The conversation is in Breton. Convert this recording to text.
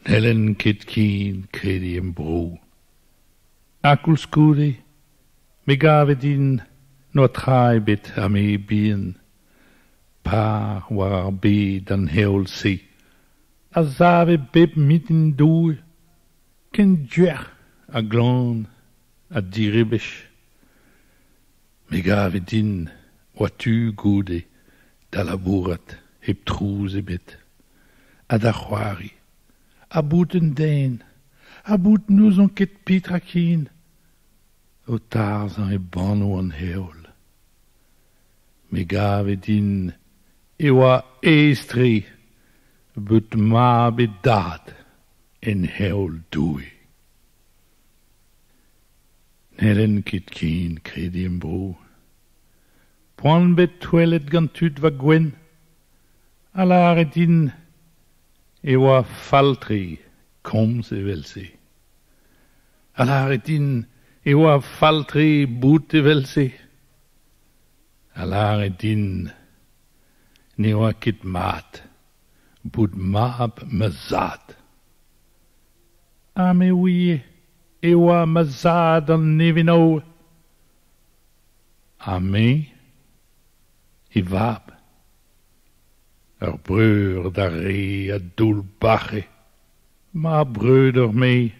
Helen kit keen kredi en bro. Akul skudi, me gave din no trai bit am e bien. Par war be dan heol se. A zave bib mitin doe. Ken djer a glan a diribish. Me gave din watu gode da laborat heb truse bit. A da chwari. A bouten den, a bout nous on ket pitrakin, o tarzan e bano an heol. Me gave din ewa estri, but ma bedad en heol doe. Nellen kit kin kredi en bro. Poan bet toilet gant tut va gwen, alare din ewa faltri kom se vel se. Alare din ewa faltri boute vel se. Alare din newa kit mat, bout mab mazad. Ame wie ewa mazad an nevino. Ame i vab. Breur da re a doul bache, ma breuder mee.